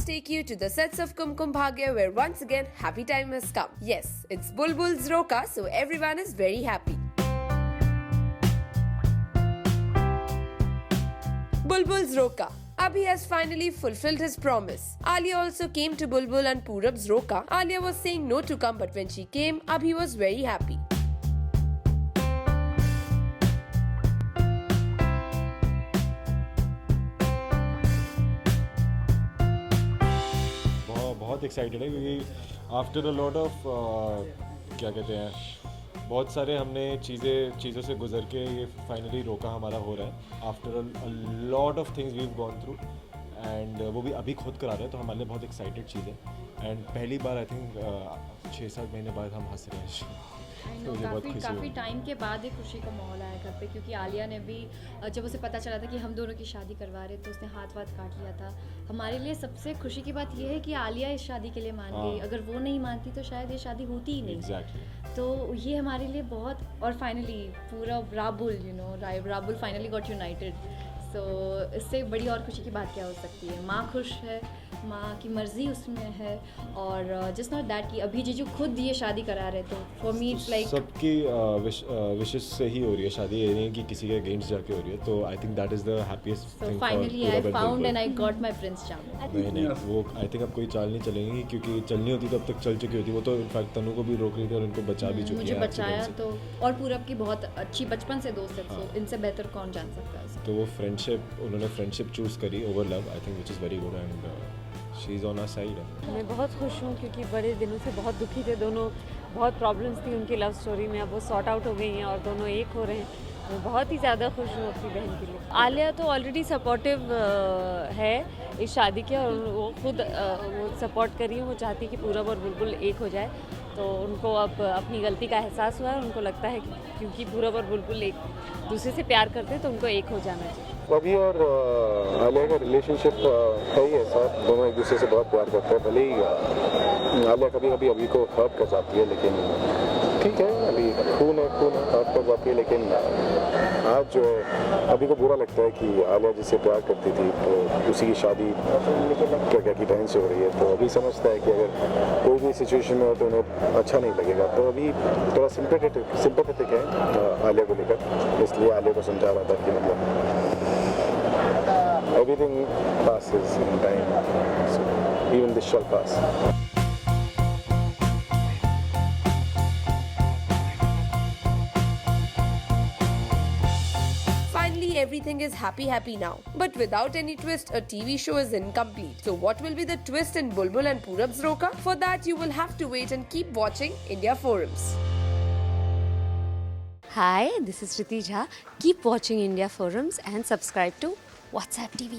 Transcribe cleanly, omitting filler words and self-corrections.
take you to the sets of Kumkum Bhagya where once again happy time has come. Yes, it's Bulbul's Roka, so everyone is very happy. Bulbul's Roka. Abhi has finally fulfilled his promise. Alia also came to Bulbul and Purab's Roka. Alia was saying no to come, but when she came, Abhi was very happy. बहुत excited है क्योंकि after a lot of क्या कहते हैं, बहुत सारे हमने चीज़ों से गुजर के ये फाइनली रोका हमारा हो रहा है. After a lot of things we have gone through and वो भी अभी खुद करा रहे हैं, तो हमारे लिए बहुत एक्साइटेड चीज़ है. एंड पहली बार आई थिंक 6-7 महीने बाद हम हंस रहे हैं. तो काफ़ी टाइम के बाद एक खुशी का माहौल आया घर पे, क्योंकि आलिया ने भी जब उसे पता चला था कि हम दोनों की शादी करवा रहे तो उसने हाथ काट लिया था. हमारे लिए सबसे खुशी की बात यह है कि आलिया इस शादी के लिए मान गई. अगर वो नहीं मानती तो शायद ये शादी होती ही नहीं. Exactly. तो ये हमारे लिए बहुत, और फाइनली पूरा राबुल फाइनली गॉट यूनाइटेड. सो इससे बड़ी और खुशी की बात क्या हो सकती है. माँ खुश है, माँ की मर्ज़ी उसमें है, और जस्ट नॉट दैट कि अभी जीजू खुद ये शादी करा रहे, तो फॉर मी इट्स लाइक सबकी विशेस से ही हो रही है शादी, ये नहीं कि किसी के अगेंस्ट जाके हो रही है. तो I think that is the happiest thing. Finally I found and I got my Prince charm. नहीं वो आई थिंक अब कोई चाल नहीं चलेंगी, क्योंकि चलनी होती तो अब तक चल चुकी होती. वो तो इनफैक्ट तनु को भी रोक रही थी और उनको बचा भी चुकी है. मुझे बचाया तो, और पूरब की बहुत अच्छी बचपन से दोस्त है, तो इनसे बेहतर कौन जान सकता है. तो वो उन्होंने फ्रेंडशिप चूज़ करी over love, I think which is very good and she is on our side. मैं बहुत खुश हूँ क्योंकि बड़े दिनों से बहुत दुखी थे दोनों. बहुत प्रॉब्लम्स थी उनकी लव स्टोरी में, अब वो सॉर्ट आउट हो गई हैं और दोनों एक हो रहे हैं. मैं बहुत ही ज़्यादा खुश हूँ अपनी बहन के लिए. आलिया तो ऑलरेडी सपोर्टिव है इस शादी के, और वो खुद वो सपोर्ट कर रही है. वो चाहती है कि पूरब और बुलबुल एक हो जाए. तो उनको अब अपनी गलती का एहसास हुआ है. उनको लगता है कि क्योंकि पूरब और बुलबुल एक दूसरे से प्यार करते हैं तो उनको एक हो जाना चाहिए. अभी और आलिया का रिलेशनशिप है ही ऐसा, दोनों एक दूसरे से बहुत प्यार करते हैं. भले ही आलिया कभी कभी अभी को हर्ट कर जाती है, लेकिन ठीक है, अभी खून है हर्ट कर जाती है. लेकिन आज जो है अभी को बुरा लगता है कि आलिया जिससे प्यार करती थी तो उसी की शादी क्या की बहन से हो रही है. तो अभी समझता है कि अगर कोई भी सिचुएशन में हो तो उन्हें अच्छा नहीं लगेगा. तो अभी थोड़ा सिंपैथेटिक है आलिया को लेकर, इसलिए आलिया को समझा रहा था कि मतलब everything passes in time, so even this shall pass. Finally, everything is happy now. But without any twist, a TV show is incomplete. So what will be the twist in Bulbul and Purab's Roka? For that, you will have to wait and keep watching India Forums. Hi, this is Riti Jha. Keep watching India Forums and subscribe to WhatsApp TV.